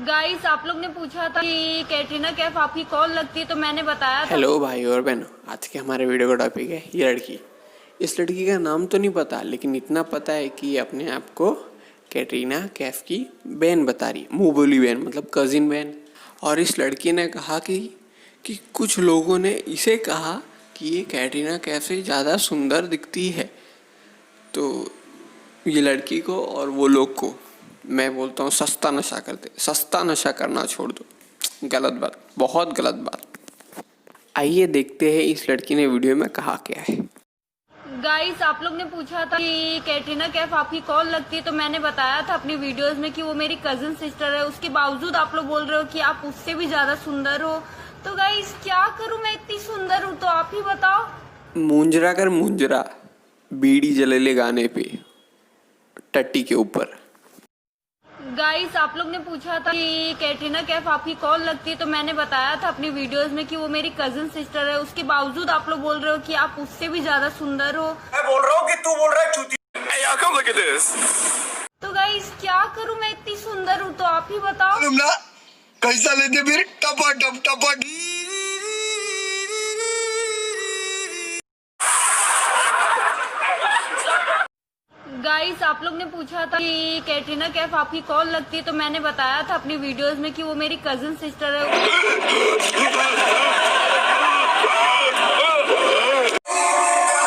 Guys आप लोग ने पूछा था कि कैटरीना कैफ आपकी कौन लगती है, तो मैंने बताया था। हेलो भाई और बहनों, आज के हमारे वीडियो का टॉपिक है ये लड़की। इस लड़की का नाम तो नहीं पता, लेकिन इतना पता है कि ये अपने आप को कैटरीना कैफ की बहन बता रही है, मुंह बोली बहन मतलब कजिन बहन। और इस लड़की ने कहा कि कुछ लोगों ने इसे कहा कि ये कैटरीना कैफ से ज़्यादा सुंदर दिखती है। तो ये लड़की को और वो लोग को मैं बोलता हूँ सस्ता नशा करते, सस्ता नशा करना छोड़ दो। गलत बात, बहुत गलत बात। आइए देखते हैं इस लड़की ने वीडियो में कहा क्या है। गाइस आप लोग ने पूछा था कि कैटरीना कैफ आपकी कौन लगती है, तो मैंने बताया था अपनी वीडियोस में कि वो मेरी कजिन सिस्टर है। उसके बावजूद आप लोग बोल रहे हो कि आप उससे भी ज्यादा सुंदर हो। तो गाइस क्या करूं, मैं इतनी सुंदर हूं, तो आप ही बताओ। मुंजरा कर मुंजरा, बीड़ी जले ले गाने पे टट्टी के ऊपर। गाइस आप लोग ने पूछा था कि कैटरीना कैफ आपकी कौन लगती है, तो मैंने बताया था अपनी वीडियोस में कि वो मेरी कजिन सिस्टर है। उसके बावजूद आप लोग बोल रहे हो कि आप उससे भी ज्यादा सुंदर हो। मैं बोल रहा हूँ कि तू बोल रहा है चूती। Hey, y'all, come look at this. तो गाइस क्या करूं, मैं इतनी सुंदर हूं, तो आप ही बताओ। तुम ना कैसा लेते फिर टपा टप टपा। गाइस आप लोग ने पूछा था कि कैटरीना कैफ आपकी कौन लगती है, तो मैंने बताया था अपनी वीडियोस में कि वो मेरी कजिन सिस्टर है।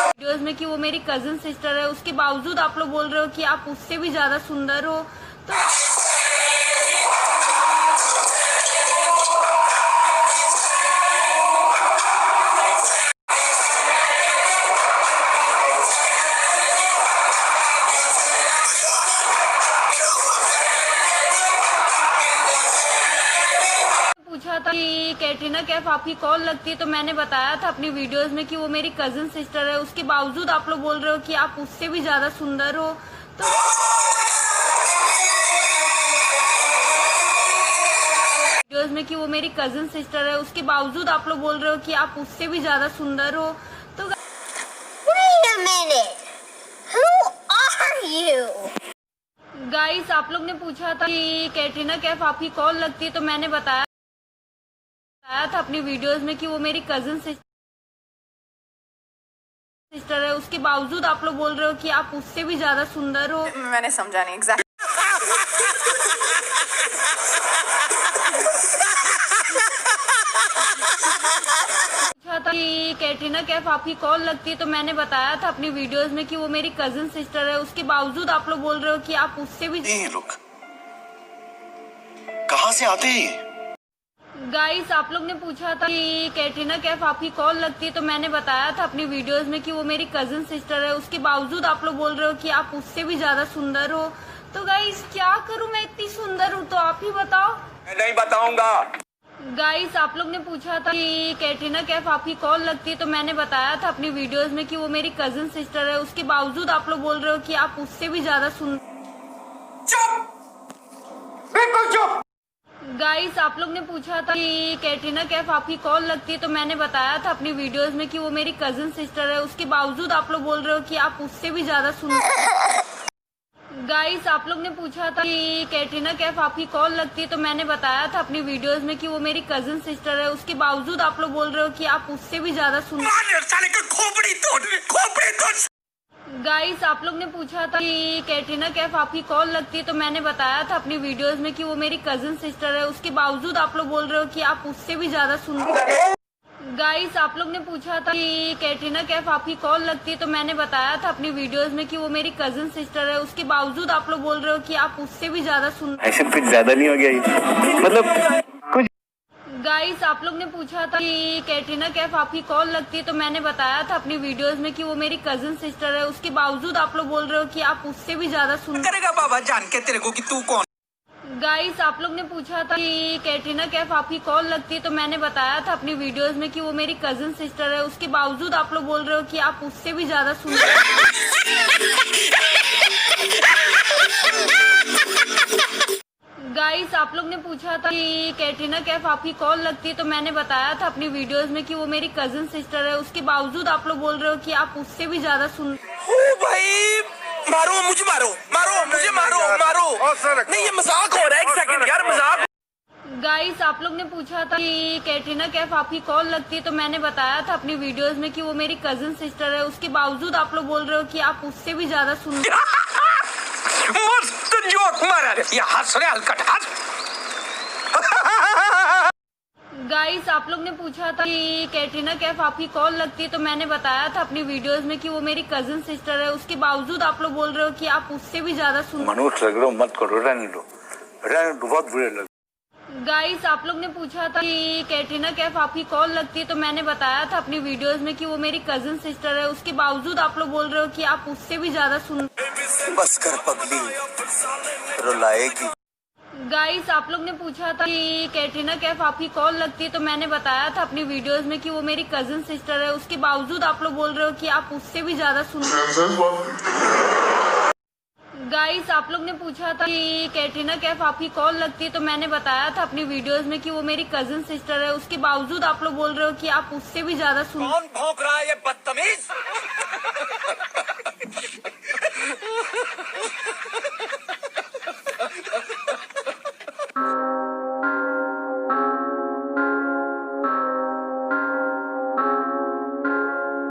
वीडियोस में कि वो मेरी कजिन सिस्टर है। उसके बावजूद आप लोग बोल रहे हो कि आप उससे भी ज्यादा सुंदर हो। तो पूछा था कि कैटरीना कैफ आपकी कौन लगती है, तो मैंने बताया था अपनी वीडियोस में कि वो मेरी कजिन सिस्टर है। उसके बावजूद आप लोग बोल रहे हो कि आप उससे भी ज्यादा सुंदर हो। तो वीडियोस में कि वो मेरी कजिन सिस्टर है। उसके बावजूद आप लोग बोल रहे हो कि आप उससे भी ज्यादा सुंदर हो। तो Wait a minute. Who are you? Guys आप लोग ने पूछा था कि कैटरीना कैफ आपकी कौन लगती है, तो मैंने बताया था अपनी वीडियोस में कि वो मेरी कजिन सिस्टर है। उसके बावजूद आप लोग बोल रहे हो कि आप उससे भी ज्यादा सुंदर हो। मैंने समझा नहीं एग्जैक्ट। पूछा था कि कैटरीना कैफ आपकी कौन लगती है, तो मैंने बताया था अपनी वीडियोस में कि वो मेरी कजिन सिस्टर है। उसके बावजूद आप लोग बोल रहे हो कि आप उससे भी। ये लोग कहाँ से आते हैं? गाइस आप लोग ने पूछा था कि कैटरीना कैफ आपकी कौन लगती है, तो मैंने बताया था अपनी वीडियोस में कि वो मेरी कजिन सिस्टर है। उसके बावजूद आप लोग बोल रहे हो कि आप उससे भी ज्यादा सुंदर हो। तो गाइस क्या करूं, मैं इतनी सुंदर हूं, तो आप ही बताओ। मैं नहीं बताऊंगा। गाइस आप लोग ने पूछा था कि कैटरीना कैफ आपकी कौन लगती है, तो मैंने बताया था अपनी वीडियोस में कि वो मेरी कजिन सिस्टर है। उसके बावजूद आप लोग बोल रहे हो कि आप उससे भी ज्यादा सुंदर। चुप, बिल्कुल चुप। गाइस आप लोग ने पूछा था कि कैटरीना कैफ आपकी कौन लगती है, तो मैंने बताया था अपनी वीडियोस में कि वो मेरी कजिन सिस्टर है। उसके बावजूद आप लोग बोल रहे हो कि आप उससे भी ज्यादा सुंदर। गाइस आप लोग ने पूछा था कि कैटरीना कैफ आपकी कौन लगती है, तो मैंने बताया था अपनी वीडियोस में कि वो मेरी कजिन सिस्टर है। उसके बावजूद आप लोग बोल रहे हो कि आप उससे भी ज्यादा सुंदर। साले का खोपड़ी तोड़। गाइस आप लोग ने पूछा था कि कैटरीना कैफ आपकी कौन लगती है, तो मैंने बताया था अपनी वीडियोस में कि वो मेरी कजिन सिस्टर है। उसके बावजूद आप लोग बोल रहे हो कि आप उससे भी ज्यादा सुंदर। गाइस आप लोग ने पूछा था कि कैटरीना कैफ आपकी कौन लगती है, तो मैंने बताया था अपनी वीडियोस में कि वो मेरी कजिन सिस्टर है। उसके बावजूद आप लोग बोल रहे हो कि आप उससे भी ज्यादा सुंदर। ऐसे कुछ ज्यादा नहीं हो गया ये? मतलब कुछ। गाइस आप लोग ने पूछा था कि कैटरीना कैफ आपकी कौन लगती है, तो मैंने बताया था अपनी वीडियोस में कि वो मेरी कजिन सिस्टर है। उसके बावजूद आप लोग बोल रहे हो कि आप उससे भी ज्यादा सुंदर। करेगा बाबा जान के तेरे को कि तू कौन। गाइस आप लोग ने पूछा था कि कैटरीना कैफ आपकी कौन लगती है, तो मैंने बताया था अपनी वीडियोस में कि वो मेरी कजिन सिस्टर है। उसके बावजूद आप लोग बोल रहे हो कि आप उससे भी ज्यादा सुंदर। गाइस आप लोग ने पूछा था कि कैटरीना कैफ आपकी कौन लगती है, तो मैंने बताया था अपनी वीडियोस में कि वो मेरी कजिन सिस्टर है। उसके बावजूद आप लोग बोल रहे हो कि आप उससे भी ज्यादा सुंदर। ओ भाई मारो मुझे, मारो मुझे, मारो नहीं ये मजाक हो रहा है। एक सेकंड यार, मजाक। आप लोग ने पूछा था कि कैटरीना कैफ आपकी कॉल लगती है, तो मैंने बताया था अपनी वीडियोस में कि वो मेरी कजिन सिस्टर है। उसके बावजूद आप लोग बोल रहे हो कि आप उससे भी ज्यादा सुन मस्त जोक मारा रे, ये हंस रहे हलकट हंस। गाइस, आप लोग ने पूछा था कि कैटरीना कैफ आपकी कॉल लगती है, तो मैंने बताया था अपनी वीडियोस में कि वो मेरी कजिन सिस्टर है। उसके बावजूद आप लोग बोल रहे हो कि आप उससे भी ज्यादा सुन मनुष्य लग रहे हो, मत करो, रहने दो, बहुत बुरे लग। गाइस, आप लोग ने पूछा था कि कैटरीना कैफ आपकी कॉल लगती है, तो मैंने बताया था अपनी वीडियोस में कि वो मेरी कजिन सिस्टर है। उसके बावजूद आप लोग बोल रहे हो कि आप उससे भी ज्यादा सुन बस कर पगली, रुलाएगी। गाइस, आप लोग ने पूछा था कि कैटरीना कैफ आपकी कॉल लगती है, तो मैंने बताया था अपनी वीडियोस में कि वो मेरी कजिन सिस्टर है। उसके बावजूद आप लोग बोल रहे हो कि आप उससे भी ज्यादा सुन गाइस, आप लोग ने पूछा था कि कैटरीना कैफ आपकी कॉल लगती है, तो मैंने बताया था अपनी वीडियोस में कि वो मेरी कजिन सिस्टर है। उसके बावजूद आप लोग बोल रहे हो कि आप उससे भी ज्यादा सुन कौन भौंक रहा है ये बदतमीज?